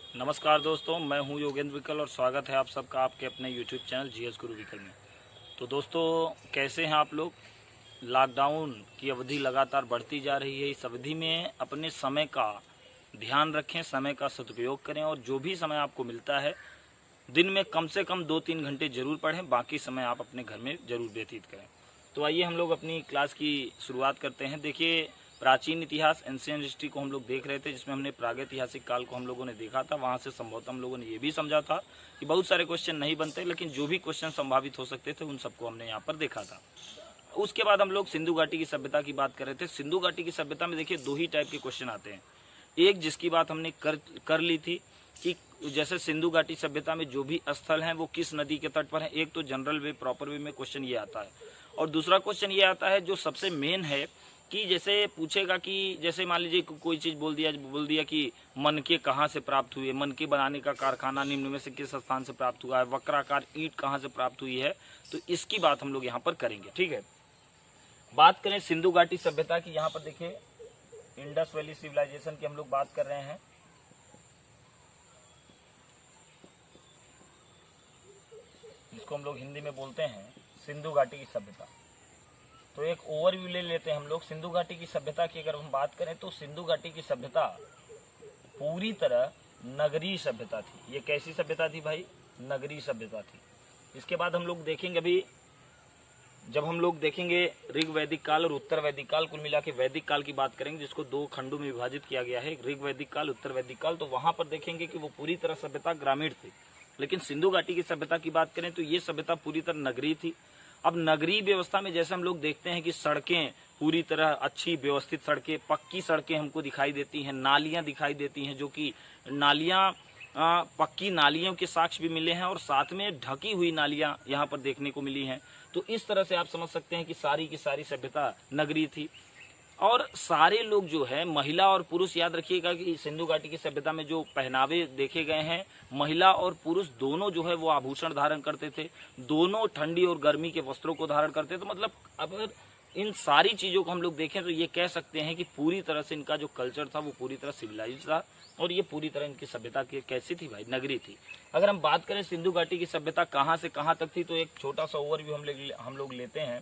नमस्कार दोस्तों, मैं हूं योगेंद्र विकल और स्वागत है आप सबका आपके अपने YouTube चैनल जीएस गुरु विकल में। तो दोस्तों, कैसे हैं आप लोग? लॉकडाउन की अवधि लगातार बढ़ती जा रही है। इस अवधि में अपने समय का ध्यान रखें, समय का सदुपयोग करें और जो भी समय आपको मिलता है दिन में कम से कम 2-3 घंटे जरूर पढ़ें, बाकी समय आप अपने घर में जरूर व्यतीत करें। तो आइए हम लोग अपनी क्लास की शुरुआत करते हैं। देखिए, प्राचीन इतिहास एंशियंट हिस्ट्री को हम लोग देख रहे थे, जिसमें हमने प्रागैतिहासिक काल को हम लोगों ने देखा था। वहाँ से संभवतः हम लोगों ने ये भी समझा था कि बहुत सारे क्वेश्चन नहीं बनते, लेकिन जो भी क्वेश्चन संभावित हो सकते थे उन सबको हमने यहाँ पर देखा था। उसके बाद हम लोग सिंधु घाटी की सभ्यता की बात कर रहे थे। सिंधु घाटी की सभ्यता में देखिए 2 ही टाइप के क्वेश्चन आते हैं। एक जिसकी बात हमने कर ली थी कि जैसे सिंधु घाटी सभ्यता में जो भी स्थल हैं वो किस नदी के तट पर हैं। एक तो जनरल वे, प्रॉपर वे में क्वेश्चन ये आता है, और दूसरा क्वेश्चन ये आता है जो सबसे मेन है कि जैसे पूछेगा कि जैसे मान लीजिए कोई चीज़ बोल दिया कि मनके कहाँ से प्राप्त हुए, मनके बनाने का कारखाना निम्न में से किस स्थान से प्राप्त हुआ है, वक्राकार ईंट कहाँ से प्राप्त हुई है। तो इसकी बात हम लोग यहाँ पर करेंगे। ठीक है, बात करें सिंधु घाटी सभ्यता की। यहाँ पर देखिए इंडस वैली सिविलाइजेशन की हम लोग बात कर रहे हैं। जिसको हम लोग हिंदी में बोलते हैं सिंधु घाटी की सभ्यता। तो एक ओवरव्यू ले लेते हैं हम लोग सिंधु घाटी की सभ्यता की। अगर हम बात करें तो सिंधु घाटी की सभ्यता पूरी तरह नगरीय सभ्यता थी। ये कैसी सभ्यता थी भाई? नगरीय सभ्यता थी। इसके बाद हम लोग देखेंगे, अभी जब हम लोग देखेंगे ऋग वैदिक काल और उत्तर वैदिक काल, कुल मिला के वैदिक काल की बात करेंगे, जिसको 2 खंडों में विभाजित किया गया है, ऋग वैदिक काल, उत्तर वैदिक काल। तो वहां पर देखेंगे कि वो पूरी तरह सभ्यता ग्रामीण थी। लेकिन सिंधु घाटी की सभ्यता की बात करें तो ये सभ्यता पूरी तरह नगरीय थी। अब नगरीय व्यवस्था में जैसे हम लोग देखते हैं कि सड़कें पूरी तरह अच्छी व्यवस्थित सड़कें, पक्की सड़कें हमको दिखाई देती हैं, नालियां दिखाई देती हैं, जो कि नालियां पक्की नालियों के साक्ष्य भी मिले हैं और साथ में ढकी हुई नालियां यहाँ पर देखने को मिली हैं। तो इस तरह से आप समझ सकते हैं कि सारी की सारी सभ्यता नगरीय थी। और सारे लोग जो है, महिला और पुरुष, याद रखिएगा कि सिंधु घाटी की सभ्यता में जो पहनावे देखे गए हैं, महिला और पुरुष दोनों जो है वो आभूषण धारण करते थे, दोनों ठंडी और गर्मी के वस्त्रों को धारण करते थे। तो मतलब अगर इन सारी चीजों को हम लोग देखें तो ये कह सकते हैं कि पूरी तरह से इनका जो कल्चर था वो पूरी तरह सिविलाइज था, और ये पूरी तरह इनकी सभ्यता की कैसी थी भाई? नगरी थी। अगर हम बात करें सिंधु घाटी की सभ्यता कहाँ से कहाँ तक थी, तो एक छोटा सा ओवरव्यू हम लोग लेते हैं।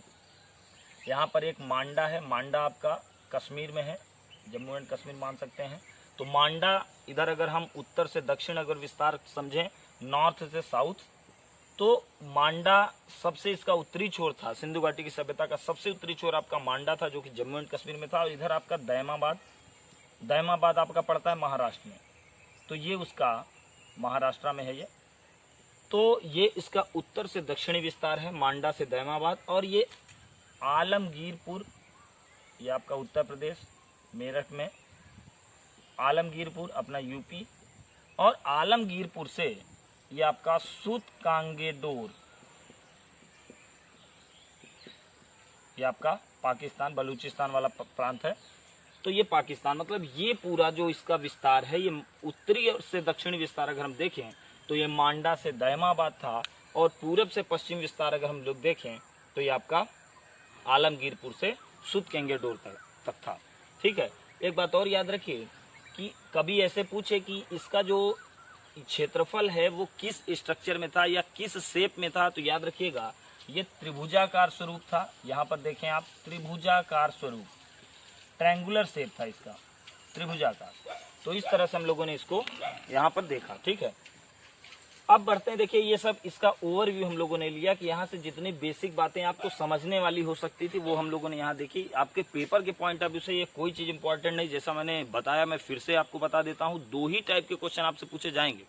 यहाँ पर एक मांडा है। मांडा आपका कश्मीर में है, जम्मू एंड कश्मीर मान सकते हैं। तो मांडा इधर अगर हम उत्तर से दक्षिण अगर विस्तार समझें, नॉर्थ से साउथ, तो मांडा सबसे इसका उत्तरी छोर था। सिंधु घाटी की सभ्यता का सबसे उत्तरी छोर आपका मांडा था, जो कि जम्मू एंड कश्मीर में था। और इधर आपका दयमाबाद आपका पड़ता है महाराष्ट्र में। तो ये उसका महाराष्ट्र में है ये। तो ये इसका उत्तर से दक्षिणी विस्तार है, मांडा से दयमाबाद। और ये आलमगीरपुर, ये आपका उत्तर प्रदेश मेरठ में, आलमगीरपुर अपना यूपी, और आलमगीरपुर से ये आपका सूतकांगेडोर, ये आपका पाकिस्तान बलूचिस्तान वाला प्रांत है। तो ये पाकिस्तान, मतलब ये पूरा जो इसका विस्तार है, ये उत्तरी से दक्षिणी विस्तार अगर हम देखें तो ये मांडा से दयमाबाद था, और पूरब से पश्चिम विस्तार अगर हम लोग देखें तो ये आपका आलमगीरपुर से सूतकांगेडोर तक था। ठीक है, एक बात और याद रखिए कि कभी ऐसे पूछे कि इसका जो क्षेत्रफल है वो किस स्ट्रक्चर में था या किस शेप में था, तो याद रखिएगा ये त्रिभुजाकार स्वरूप था। यहाँ पर देखें आप, त्रिभुजाकार स्वरूप, ट्रायंगुलर शेप था इसका, त्रिभुजाकार। तो इस तरह से हम लोगों ने इसको यहाँ पर देखा। ठीक है, अब बढ़ते हैं। देखिए, ये सब इसका ओवरव्यू हम लोगों ने लिया कि यहाँ से जितनी बेसिक बातें आपको समझने वाली हो सकती थी वो हम लोगों ने यहाँ देखी। आपके पेपर के पॉइंट ऑफ व्यू से ये कोई चीज इंपॉर्टेंट नहीं, जैसा मैंने बताया, मैं फिर से आपको बता देता हूँ। 2 ही टाइप के क्वेश्चन आपसे पूछे जाएंगे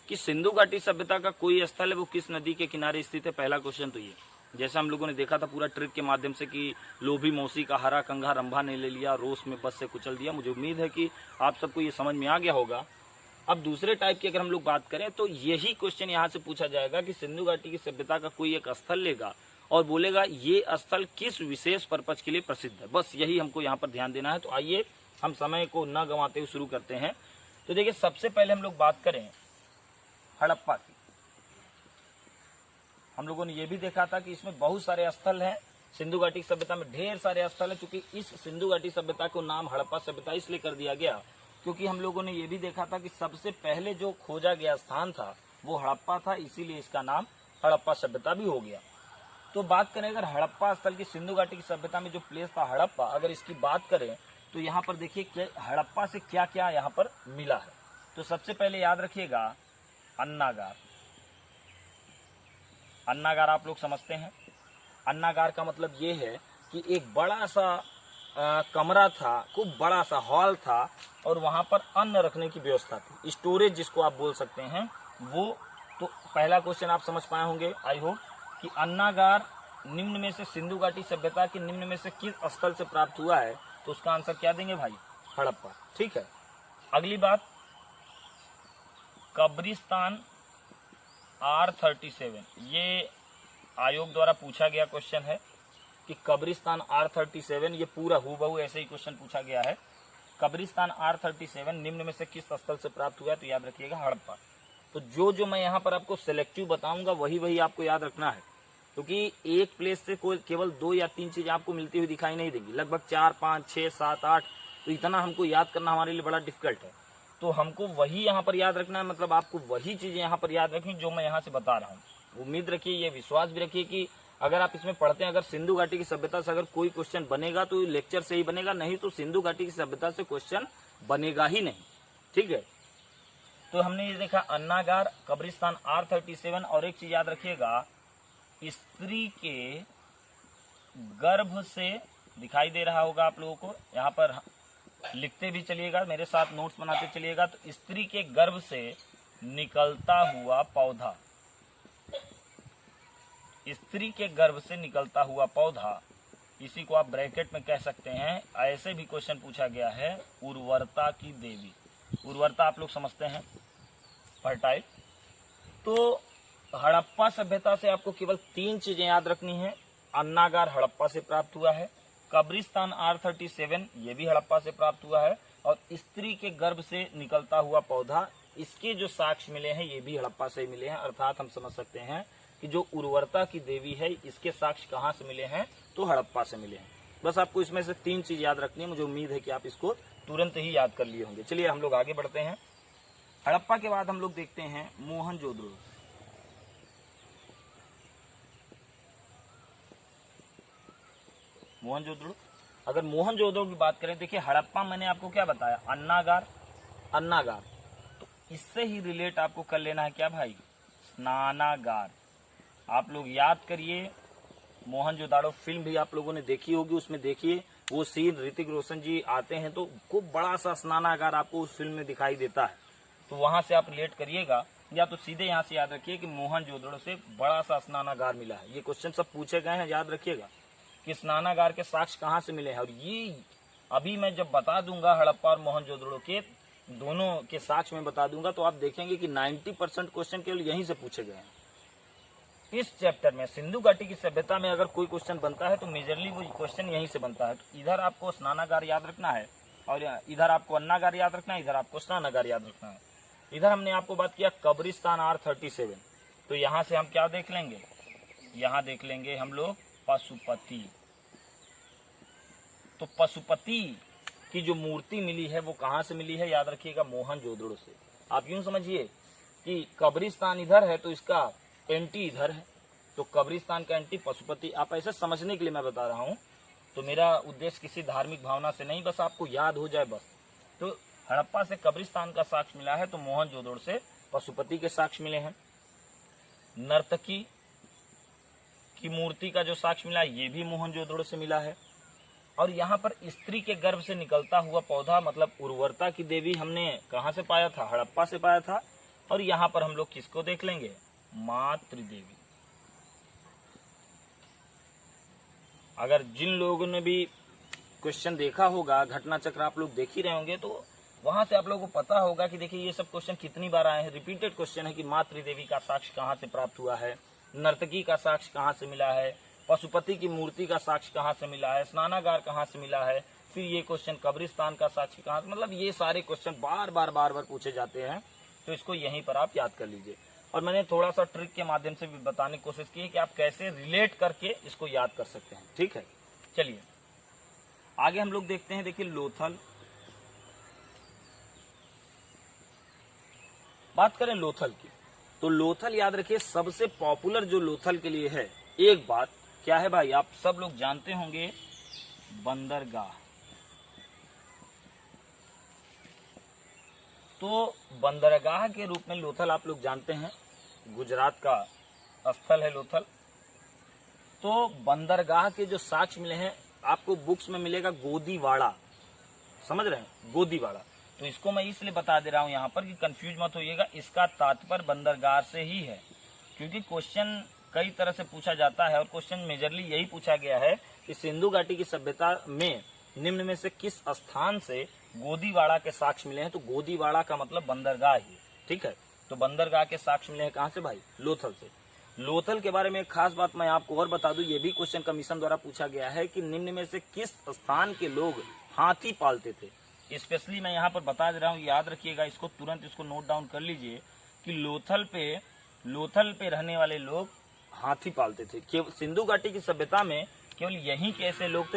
कि सिंधु घाटी सभ्यता का कोई स्थल है वो किस नदी के किनारे स्थित है। पहला क्वेश्चन तो ये, जैसा हम लोगों ने देखा था पूरा ट्रिक के माध्यम से कि लोभी मौसी का हरा कंघा रंभा ने ले लिया, रोष में बस से कुचल दिया। मुझे उम्मीद है कि आप सबको ये समझ में आ गया होगा। अब दूसरे टाइप की अगर हम लोग बात करें तो यही क्वेश्चन यहाँ से पूछा जाएगा कि सिंधु घाटी की सभ्यता का कोई एक स्थल लेगा और बोलेगा ये स्थल किस विशेष पर्पज के लिए प्रसिद्ध है। बस यही हमको यहाँ पर ध्यान देना है। तो आइए हम समय को न गंवाते हुए शुरू करते हैं। तो देखिए, सबसे पहले हम लोग बात करें हड़प्पा की। हम लोगों ने ये भी देखा था कि इसमें बहुत सारे स्थल हैं। सिंधु घाटी सभ्यता में ढेर सारे स्थल है। चूंकि इस सिंधु घाटी सभ्यता को नाम हड़प्पा सभ्यता इसलिए कर दिया गया क्योंकि हम लोगों ने ये भी देखा था कि सबसे पहले जो खोजा गया स्थान था वो हड़प्पा था, इसीलिए इसका नाम हड़प्पा सभ्यता भी हो गया। तो बात करें अगर हड़प्पा स्थल की सिंधु घाटी की सभ्यता में जो प्लेस था हड़प्पा, अगर इसकी बात करें तो यहाँ पर देखिए कि हड़प्पा से क्या क्या यहाँ पर मिला है। तो सबसे पहले याद रखिएगा अन्नागार। अन्नागार आप लोग समझते हैं, अन्नागार का मतलब ये है कि एक बड़ा सा कमरा था, खूब बड़ा सा हॉल था और वहां पर अन्न रखने की व्यवस्था थी, स्टोरेज जिसको आप बोल सकते हैं वो। तो पहला क्वेश्चन आप समझ पाए होंगे आई होप कि अन्नागार निम्न में से सिंधु घाटी सभ्यता के निम्न में से किस स्थल से प्राप्त हुआ है, तो उसका आंसर क्या देंगे भाई, हड़प्पा। ठीक है, अगली बात कब्रिस्तान R37, ये आयोग द्वारा पूछा गया क्वेश्चन है कि कब्रिस्तान R37, ये पूरा हूबहू ऐसे ही क्वेश्चन पूछा गया है। कब्रिस्तान R37 निम्न में से किस स्थल से प्राप्त हुआ है, तो याद रखिएगा हड़प्पा। तो जो मैं यहाँ पर आपको सिलेक्टिव बताऊंगा वही आपको याद रखना है, क्योंकि एक प्लेस से कोई केवल 2 या 3 चीजें आपको मिलती हुई दिखाई नहीं देगी, लगभग 4, 5, 6, 7, 8, तो इतना हमको याद करना हमारे लिए बड़ा डिफिकल्ट है। तो हमको वही यहाँ पर याद रखना है, मतलब आपको वही चीजें यहाँ पर याद रखें जो मैं यहाँ से बता रहा हूँ। उम्मीद रखिए, ये विश्वास भी रखिए कि अगर आप इसमें पढ़ते हैं, अगर सिंधु घाटी की सभ्यता से अगर कोई क्वेश्चन बनेगा तो लेक्चर से ही बनेगा, नहीं तो सिंधु घाटी की सभ्यता से क्वेश्चन बनेगा ही नहीं। ठीक है, तो हमने ये देखा अन्नागार, कब्रिस्तान R37, और एक चीज याद रखिएगा, स्त्री के गर्भ से, दिखाई दे रहा होगा आप लोगों को, यहाँ पर लिखते भी चलिएगा, मेरे साथ नोट्स बनाते चलिएगा। तो स्त्री के गर्भ से निकलता हुआ पौधा, स्त्री के गर्भ से निकलता हुआ पौधा, इसी को आप ब्रैकेट में कह सकते हैं। ऐसे भी क्वेश्चन पूछा गया है, उर्वरता की देवी। उर्वरता आप लोग समझते हैं, फर्टाइल। तो हड़प्पा सभ्यता से आपको केवल 3 चीजें याद रखनी है। अन्नागार हड़प्पा से प्राप्त हुआ है, कब्रिस्तान R37 ये भी हड़प्पा से प्राप्त हुआ है, और स्त्री के गर्भ से निकलता हुआ पौधा, इसके जो साक्ष्य मिले हैं ये भी हड़प्पा से मिले हैं। अर्थात हम समझ सकते हैं कि जो उर्वरता की देवी है इसके साक्ष्य कहाँ से मिले हैं, तो हड़प्पा से मिले हैं। बस आपको इसमें से 3 चीज याद रखनी है, मुझे उम्मीद है कि आप इसको तुरंत ही याद कर लिए होंगे। चलिए हम लोग आगे बढ़ते हैं। हड़प्पा के बाद हम लोग देखते हैं मोहनजोदड़ो। मोहनजोदड़ो, अगर मोहनजोदड़ो की बात करें, देखिए हड़प्पा मैंने आपको क्या बताया, अन्नागार, अन्नागार, तो इससे ही रिलेट आपको कर लेना है क्या भाई, स्नानागार। आप लोग याद करिए, मोहनजोदड़ो फिल्म भी आप लोगों ने देखी होगी, उसमें देखिए वो सीन ऋतिक रोशन जी आते हैं तो खूब बड़ा सा स्नानागार आपको उस फिल्म में दिखाई देता है, तो वहां से आप रिलेट करिएगा, या तो सीधे यहाँ से याद रखिए कि मोहनजोदड़ो से बड़ा सा स्नानागार मिला है। ये क्वेश्चन सब पूछे गए हैं, याद रखिएगा कि स्नानागार के साक्ष्य कहाँ से मिले हैं। और ये अभी मैं जब बता दूंगा हड़प्पा और मोहनजोदड़ो के दोनों के साक्ष्य में बता दूंगा, तो आप देखेंगे कि 90% क्वेश्चन केवल यहीं से पूछे गए हैं। इस चैप्टर में सिंधु घाटी की सभ्यता में अगर कोई क्वेश्चन बनता है तो मेजरली वो क्वेश्चन यहीं से बनता है। तो इधर आपको स्नानागार याद रखना है, और इधर आपको अन्नागार याद रखना है, इधर आपको स्नानागार याद रखना है। इधर हमने आपको बात किया कब्रिस्तान R37, तो यहाँ से हम क्या देख लेंगे, यहाँ देख लेंगे हम लोग पशुपति। तो पशुपति की जो मूर्ति मिली है वो कहाँ से मिली है, याद रखिएगा मोहनजोदड़ो से। आप यूं समझिए कि कब्रिस्तान इधर है तो इसका एंटी इधर है, तो कब्रिस्तान का एंटी पशुपति। आप ऐसे समझने के लिए मैं बता रहा हूं, तो मेरा उद्देश्य किसी धार्मिक भावना से नहीं, बस आपको याद हो जाए बस। तो हड़प्पा से कब्रिस्तान का साक्ष्य मिला है, तो मोहनजोदड़ो से पशुपति के साक्ष्य मिले हैं। नर्तकी की मूर्ति का जो साक्ष्य मिला है ये भी मोहनजोदड़ो से मिला है। और यहाँ पर स्त्री के गर्भ से निकलता हुआ पौधा मतलब उर्वरता की देवी हमने कहाँ से पाया था, हड़प्पा से पाया था। और यहाँ पर हम लोग किसको देख लेंगे, मातृदेवी। अगर जिन लोगों ने भी क्वेश्चन देखा होगा, घटना चक्र आप लोग देख ही रहे होंगे, तो वहां से आप लोगों को पता होगा कि देखिए ये सब क्वेश्चन कितनी बार आए हैं, रिपीटेड क्वेश्चन है कि मातृदेवी का साक्ष्य कहाँ से प्राप्त हुआ है, नर्तकी का साक्ष्य कहाँ से मिला है, पशुपति की मूर्ति का साक्ष्य कहाँ से मिला है, स्नानागार कहाँ से मिला है, फिर ये क्वेश्चन कब्रिस्तान का साक्ष्य कहाँ से, मतलब ये सारे क्वेश्चन बार बार पूछे जाते हैं। तो इसको यहीं पर आप याद कर लीजिए। और मैंने थोड़ा सा ट्रिक के माध्यम से भी बताने की कोशिश की है कि आप कैसे रिलेट करके इसको याद कर सकते हैं। ठीक है, चलिए आगे हम लोग देखते हैं। देखिए लोथल, बात करें लोथल की, तो लोथल याद रखिए सबसे पॉपुलर जो लोथल के लिए है, एक बात क्या है भाई, आप सब लोग जानते होंगे बंदरगाह। तो बंदरगाह के रूप में लोथल आप लोग जानते हैं, गुजरात का स्थल है लोथल। तो बंदरगाह के जो साक्ष्य मिले हैं आपको बुक्स में मिलेगा गोदीवाड़ा, समझ रहे हैं, गोदीवाड़ा। तो इसको मैं इसलिए बता दे रहा हूं यहां पर कि कंफ्यूज मत होइएगा, इसका तात्पर्य बंदरगाह से ही है, क्योंकि क्वेश्चन कई तरह से पूछा जाता है और क्वेश्चन मेजरली यही पूछा गया है कि सिंधु घाटी की सभ्यता में निम्न में से किस स्थान से गोदीवाड़ा के साक्ष्य मिले हैं। तो गोदीवाड़ा का मतलब बंदरगाह ही, ठीक है। तो बंदरगाह के साक्ष्य मिले हैं कहां से भाई, लोथल से। लोथल के बारे में एक खास बात मैं आपको और बता दूं, ये भी क्वेश्चन कमीशन द्वारा पूछा गया है कि निम्न में से किस स्थान के लोग हाथी पालते थे। स्पेशली मैं यहाँ पर बता दे रहा हूँ, याद रखिएगा इसको, तुरंत इसको नोट डाउन कर लीजिए कि लोथल पे रहने वाले लोग हाथी पालते थे। केवल सिंधु घाटी की सभ्यता में केवल यहीं के ऐसे लोग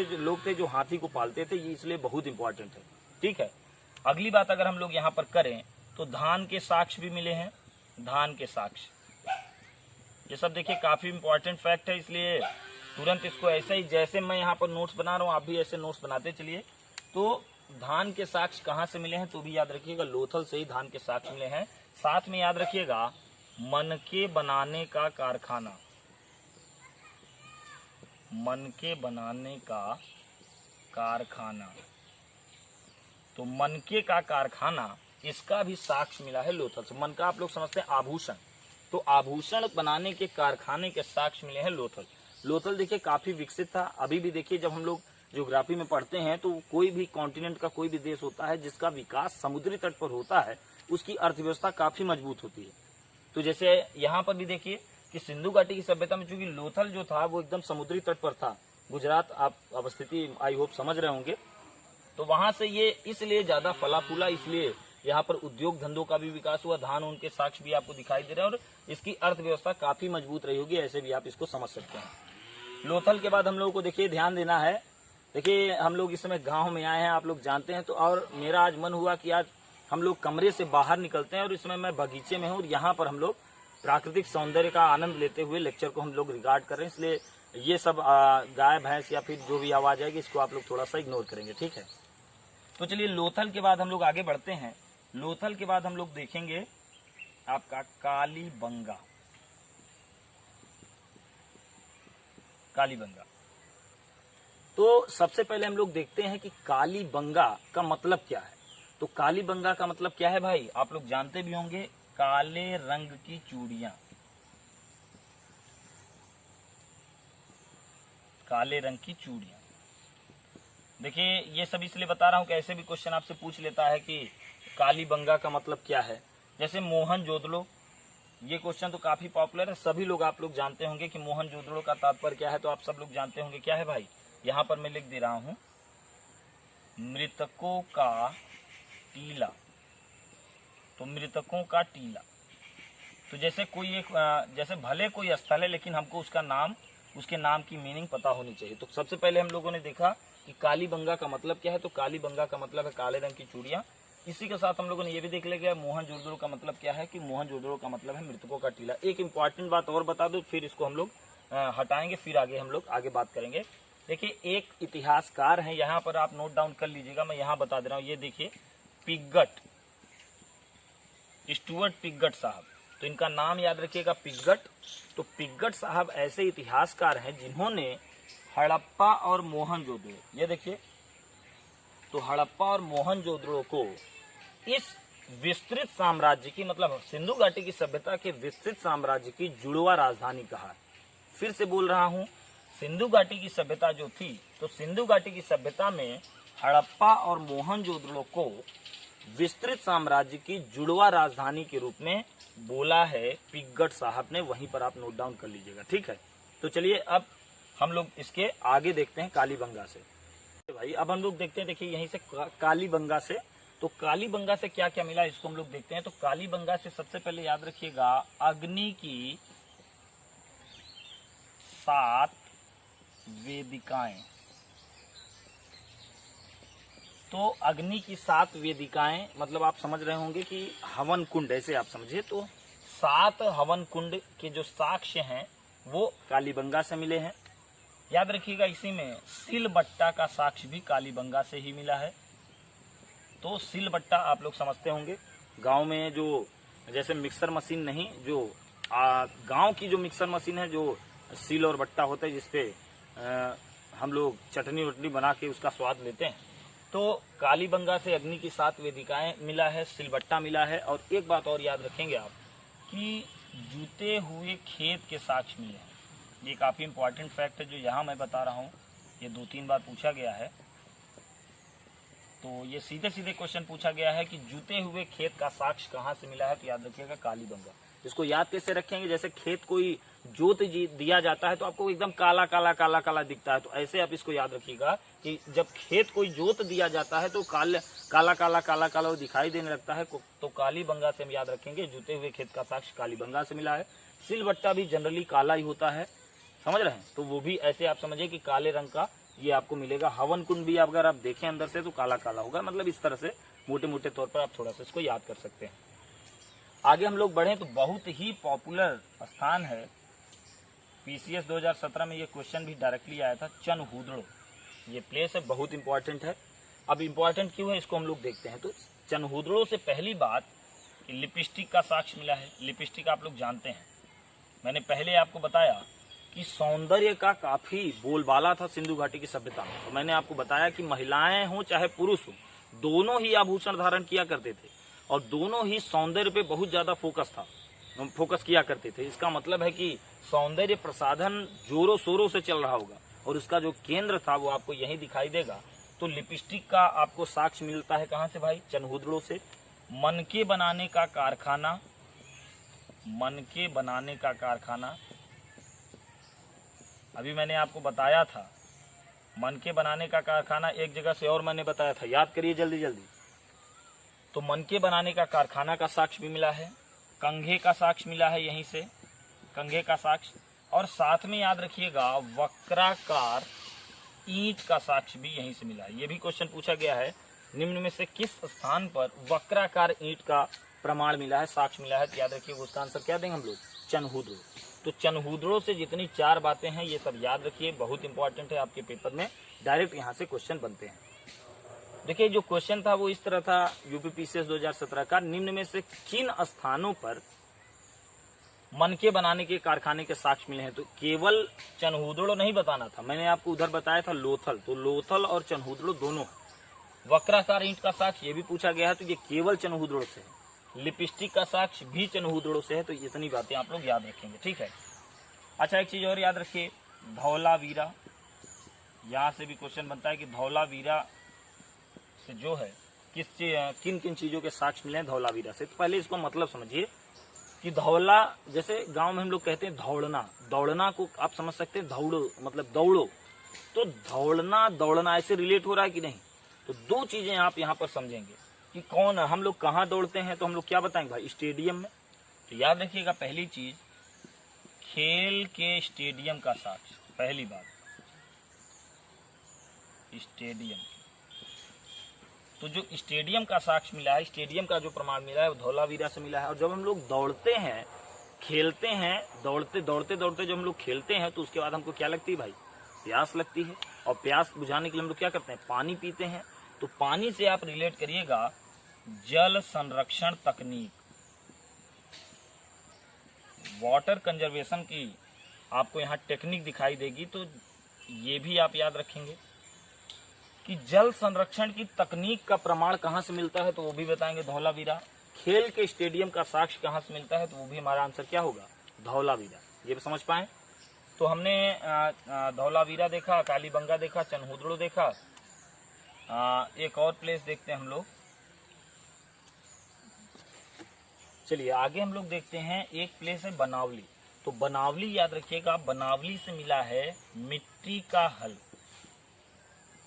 थे जो हाथी को पालते थे, ये इसलिए बहुत इंपॉर्टेंट है, ठीक है। अगली बात अगर हम लोग यहाँ पर करें तो धान के साक्ष्य भी मिले हैं, धान के साक्ष्य, ये सब देखिए काफी इंपॉर्टेंट फैक्ट है, इसलिए तुरंत इसको ऐसे ही, जैसे मैं यहाँ पर नोट्स बना रहा हूँ आप भी ऐसे नोट्स बनाते चलिए। तो धान के साक्ष्य कहाँ से मिले हैं, तो भी याद रखिएगा लोथल से ही धान के साक्ष्य मिले हैं। साथ में याद रखिएगा मनके बनाने का कारखाना, मनके बनाने का कारखाना, तो मनके का कारखाना, इसका भी साक्ष्य मिला है लोथल से। मनका आप लोग समझते हैं आभूषण, तो आभूषण बनाने के कारखाने के साक्ष्य मिले हैं लोथल। लोथल देखिए काफी विकसित था। अभी भी देखिए जब हम लोग ज्योग्राफी में पढ़ते हैं तो कोई भी कॉन्टिनेंट का कोई भी देश होता है जिसका विकास समुद्री तट पर होता है, उसकी अर्थव्यवस्था काफी मजबूत होती है। तो जैसे यहाँ पर भी देखिए कि सिंधु घाटी की सभ्यता में चूंकि लोथल जो था वो एकदम समुद्री तट पर था, गुजरात आप अवस्थिति आई होप समझ रहे होंगे, तो वहां से ये इसलिए ज्यादा फला फूला, इसलिए यहाँ पर उद्योग धंधों का भी विकास हुआ। धान उनके साक्ष्य भी आपको दिखाई दे रहे हैं और इसकी अर्थव्यवस्था काफी मजबूत रही होगी, ऐसे भी आप इसको समझ सकते हैं। लोथल के बाद हम लोगों को देखिए ध्यान देना है, देखिए हम लोग इस समय गांव में आए हैं, आप लोग जानते हैं, तो और मेरा आज मन हुआ कि आज हम लोग कमरे से बाहर निकलते हैं और इस समय मैं बगीचे में हूँ और यहाँ पर हम लोग प्राकृतिक सौंदर्य का आनंद लेते हुए लेक्चर को हम लोग रिकॉर्ड कर रहे हैं, इसलिए ये सब गाय भैंस या फिर जो भी आवाज आएगी इसको आप लोग थोड़ा सा इग्नोर करेंगे, ठीक है। तो चलिए लोथल के बाद हम लोग आगे बढ़ते हैं। लोथल के बाद हम लोग देखेंगे आपका कालीबंगा, कालीबंगा। तो सबसे पहले हम लोग देखते हैं कि कालीबंगा का मतलब क्या है। तो कालीबंगा का मतलब क्या है भाई, आप लोग जानते भी होंगे, काले रंग की चूड़ियां, काले रंग की चूड़ियां। देखिए ये सब इसलिए बता रहा हूं कि ऐसे भी क्वेश्चन आपसे पूछ लेता है कि कालीबंगा का मतलब क्या है। जैसे मोहनजोदड़ो, ये क्वेश्चन तो काफी पॉपुलर है, सभी लोग आप लोग जानते होंगे कि मोहनजोदड़ो का तात्पर्य क्या है, तो आप सब लोग जानते होंगे क्या है भाई। यहाँ पर मैं लिख दे रहा हूं मृतकों का टीला, तो मृतकों का टीला। तो जैसे कोई एक जैसे भले कोई स्थल है लेकिन हमको उसका नाम, उसके नाम की मीनिंग पता होनी चाहिए। तो सबसे पहले हम लोगों ने देखा कि कालीबंगा का मतलब क्या है, तो कालीबंगा का मतलब है काले रंग की चूड़ियां। इसी के साथ हम लोगों ने ये भी देख लिया मोहनजोदड़ो का मतलब क्या है, कि मोहनजोदड़ो का मतलब है मृतकों का टीला। एक इंपॉर्टेंट बात और बता दो, फिर इसको हम लोग हटाएंगे, फिर आगे हम लोग आगे बात करेंगे। देखिए एक इतिहासकार है, यहाँ पर आप नोट डाउन कर लीजिएगा, मैं यहाँ बता दे रहा हूँ, ये देखिए पिगट, स्टुअर्ट पिगट साहब, तो इनका नाम याद रखिएगा पिगट। तो पिगट साहब ऐसे इतिहासकार हैं जिन्होंने हड़प्पा और मोहनजोदड़ो, ये देखिए, तो हड़प्पा और मोहनजोदड़ो को इस विस्तृत साम्राज्य की, मतलब सिंधु घाटी की सभ्यता के विस्तृत साम्राज्य की जुड़वा राजधानी कहा। फिर से बोल रहा हूं, सिंधु घाटी की सभ्यता जो थी, तो सिंधु घाटी की सभ्यता में हड़प्पा और मोहनजोदड़ो को विस्तृत साम्राज्य की जुड़वा राजधानी के रूप में बोला है पिगट साहब ने, वहीं पर आप नोट डाउन कर लीजिएगा, ठीक है। तो चलिए अब हम लोग इसके आगे देखते हैं कालीबंगा से। भाई अब हम लोग देखते हैं, देखिए यहीं से कालीबंगा से, तो कालीबंगा से क्या क्या मिला इसको हम लोग देखते हैं। तो कालीबंगा से सबसे पहले याद रखिएगा अग्नि की 7 वेदिकाएं, तो अग्नि की 7 वेदिकाएं, मतलब आप समझ रहे होंगे कि हवन कुंड, ऐसे आप समझिए। तो 7 हवन कुंड के जो साक्ष्य हैं वो कालीबंगा से मिले हैं। याद रखिएगा, इसी में सिलबट्टा का साक्ष्य भी कालीबंगा से ही मिला है। तो सिलबट्टा आप लोग समझते होंगे, गांव में जो जैसे मिक्सर मशीन नहीं, जो गांव की जो मिक्सर मशीन है, जो सिल और बट्टा होता है जिसपे हम लोग चटनी वटनी बना के उसका स्वाद लेते हैं। तो कालीबंगा से अग्नि की 7 वेदिकाएं मिला है, सिलबट्टा मिला है। और एक बात और याद रखेंगे आप कि जूते हुए खेत के साक्ष्य मिले हैं। ये काफी इंपॉर्टेंट फैक्ट है जो यहाँ मैं बता रहा हूँ, ये 2-3 बार पूछा गया है। तो ये सीधे सीधे क्वेश्चन पूछा गया है कि जूते हुए खेत का साक्ष्य कहाँ से मिला है, तो याद रखिएगा कालीबंगा। इसको याद कैसे रखेंगे, जैसे खेत कोई जोत दिया जाता है तो आपको एकदम काला काला काला काला दिखता है, तो ऐसे आप इसको याद रखिएगा कि जब खेत कोई जोत दिया जाता है तो काला काला काला काला दिखाई देने लगता है। तो कालीबंगा से हम याद रखेंगे, जूते हुए खेत का साक्ष्य कालीबंगा से मिला है। सिलबट्टा भी जनरली काला ही होता है, समझ रहे हैं, तो वो भी ऐसे आप समझिए कि काले रंग का ये आपको मिलेगा। हवन कुंड भी अगर आप देखें अंदर से तो काला काला होगा, मतलब इस तरह से मोटे मोटे तौर पर आप थोड़ा सा इसको याद कर सकते हैं। आगे हम लोग बढ़े तो बहुत ही पॉपुलर स्थान है, पीसीएस 2017 में ये क्वेश्चन भी डायरेक्टली आया था, चनहूदड़ो। ये प्लेस है, बहुत इंपॉर्टेंट है। अब इंपॉर्टेंट क्यों है इसको हम लोग देखते हैं। तो चनहूदड़ो से पहली बात कि लिपस्टिक का साक्ष्य मिला है। लिपस्टिक आप लोग जानते हैं, मैंने पहले आपको बताया कि सौंदर्य का काफी बोलबाला था सिंधु घाटी की सभ्यता में। तो मैंने आपको बताया कि महिलाएं हो चाहे पुरुष हो, दोनों ही आभूषण धारण किया करते थे और दोनों ही सौंदर्य पे बहुत ज्यादा फोकस किया करते थे। इसका मतलब है कि सौंदर्य प्रसाधन जोरों शोरों से चल रहा होगा और उसका जो केंद्र था वो आपको यही दिखाई देगा। तो लिपस्टिक का आपको साक्ष्य मिलता है कहाँ से भाई, चनहूदड़ो से। मनके बनाने का कारखाना, मनके बनाने का कारखाना, अभी मैंने आपको बताया था मनके बनाने का कारखाना एक जगह से और मैंने बताया था, याद करिए जल्दी जल्दी। तो मनके बनाने का कारखाना का साक्ष्य भी मिला है, कंघे का साक्ष्य मिला है यहीं से, कंघे का साक्ष्य। और साथ में याद रखिएगा वक्राकार ईंट का साक्ष्य भी यहीं से मिला है। ये भी क्वेश्चन पूछा गया है, निम्न में से किस स्थान पर वक्राकार ईंट का प्रमाण मिला है, साक्ष्य मिला है। तो याद रखिए उसका आंसर क्या देंगे हम लोग, चनहूदड़ो। तो चनहूदड़ो से जितनी 4 बातें हैं ये सब याद रखिए, बहुत इंपॉर्टेंट है, आपके पेपर में डायरेक्ट यहाँ से क्वेश्चन बनते हैं। देखिए जो क्वेश्चन था वो इस तरह था यूपीपीसीएस 2017 का, निम्न में से किन स्थानों पर मनके बनाने के कारखाने के साक्ष्य मिले हैं। तो केवल चनहूदड़ो नहीं बताना था, मैंने आपको उधर बताया था लोथल, तो लोथल और चनहूदड़ो दोनों। वक्राकार ईंट का साक्ष्य ये भी पूछा गया है, तो ये केवल चनहूदड़ो से है। लिपस्टिक का साक्ष्य भी चनहूदड़ो से है। तो इतनी बातें आप लोग याद रखेंगे, ठीक है। अच्छा एक चीज और याद रखिए, धौलावीरा, यहाँ से भी क्वेश्चन बनता है कि धौलावीरा से जो है किन किन चीजों के साक्ष्य मिले हैं धौलावीरा से। तो पहले इसको मतलब समझिए कि धौला, जैसे गांव में हम लोग कहते हैं दौड़ना, दौड़ना को आप समझ सकते हैं दौड़ो मतलब दौड़ो, तो दौड़ना ऐसे रिलेट हो रहा है कि नहीं। तो 2 चीजें आप यहाँ पर समझेंगे कि कौन हम लोग कहाँ दौड़ते हैं, तो हम लोग क्या बताएंगे भाई, स्टेडियम में। तो याद रखिएगा पहली चीज, खेल के स्टेडियम का साक्ष्य, पहली बात स्टेडियम। तो जो स्टेडियम का साक्ष्य मिला है, स्टेडियम का जो प्रमाण मिला है वो धौलावीरा से मिला है। और जब हम लोग दौड़ते हैं, खेलते हैं, दौड़ते दौड़ते जब हम लोग खेलते हैं तो उसके बाद हमको क्या लगती है भाई, प्यास लगती है। और प्यास बुझाने के लिए हम लोग क्या करते हैं, पानी पीते हैं। तो पानी से आप रिलेट करिएगा जल संरक्षण तकनीक, वाटर कंजर्वेशन की आपको यहाँ टेक्निक दिखाई देगी। तो ये भी आप याद रखेंगे कि जल संरक्षण की तकनीक का प्रमाण कहाँ से मिलता है, तो वो भी बताएंगे धौलावीरा। खेल के स्टेडियम का साक्ष्य कहाँ से मिलता है, तो वो भी हमारा आंसर क्या होगा, धौलावीरा। ये भी समझ पाए। तो हमने धौलावीरा देखा, कालीबंगा देखा, चनहूदड़ो देखा। एक और प्लेस देखते हैं हम लोग, चलिए आगे हम लोग देखते हैं। एक प्लेस है बनावली। तो बनावली याद रखिएगा, बनावली से मिला है मिट्टी का हल।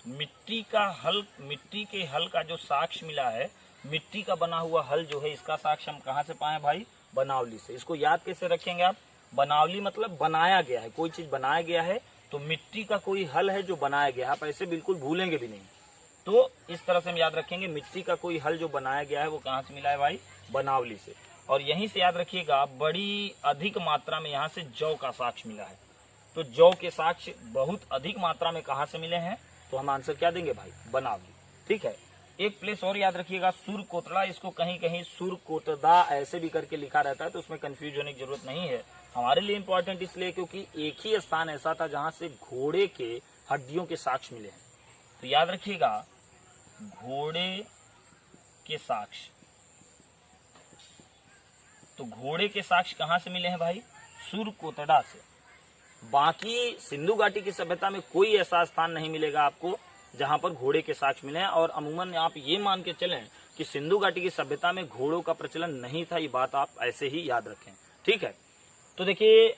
मिट्टी का हल, मिट्टी के हल का जो साक्ष्य मिला है, मिट्टी का बना हुआ हल जो है, इसका साक्ष्य हम कहाँ से पाए भाई, बनावली से। इसको याद कैसे रखेंगे आप, बनावली मतलब बनाया गया है, कोई चीज बनाया गया है, तो मिट्टी का कोई हल है जो बनाया गया है, आप ऐसे बिल्कुल भूलेंगे भी नहीं। तो इस तरह से हम याद रखेंगे मिट्टी का कोई हल जो बनाया गया है वो कहाँ से मिला है भाई, बनावली से। और यहीं से याद रखिएगा बड़ी अधिक मात्रा में यहाँ से जौ का साक्ष्य मिला है। तो जौ के साक्ष्य बहुत अधिक मात्रा में कहाँ से मिले हैं, तो हम आंसर क्या देंगे भाई, बनावली। ठीक है, एक प्लेस और याद रखिएगा सुरकोटड़ा, इसको कहीं कहीं सुरकोटदा ऐसे भी करके लिखा रहता है, तो उसमें कंफ्यूज होने की जरूरत नहीं है। हमारे लिए इंपॉर्टेंट इसलिए क्योंकि एक ही स्थान ऐसा था जहां से घोड़े के हड्डियों के साक्ष्य मिले हैं। तो याद रखिएगा घोड़े के साक्ष्य, तो घोड़े के साक्ष्य कहां से मिले हैं भाई, सुरकोटड़ा से। बाकी सिंधु घाटी की सभ्यता में कोई ऐसा स्थान नहीं मिलेगा आपको जहां पर घोड़े के साक्ष्य मिले हैं। और अमूमन आप ये मान के चलें कि सिंधु घाटी की सभ्यता में घोड़ों का प्रचलन नहीं था, ये बात आप ऐसे ही याद रखें। ठीक है, तो देखिए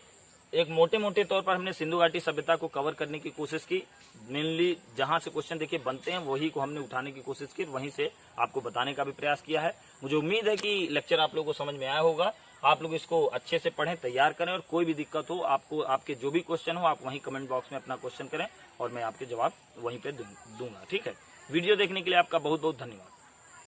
एक मोटे मोटे तौर पर हमने सिंधु घाटी सभ्यता को कवर करने की कोशिश की। मेनली जहां से क्वेश्चन देखिए बनते हैं वही को हमने उठाने की कोशिश की, वहीं से आपको बताने का भी प्रयास किया है। मुझे उम्मीद है कि लेक्चर आप लोगों को समझ में आया होगा। आप लोग इसको अच्छे से पढ़ें, तैयार करें, और कोई भी दिक्कत हो आपको, आपके जो भी क्वेश्चन हो, आप वहीं कमेंट बॉक्स में अपना क्वेश्चन करें और मैं आपके जवाब वहीं पे दूंगा। ठीक है, वीडियो देखने के लिए आपका बहुत बहुत धन्यवाद।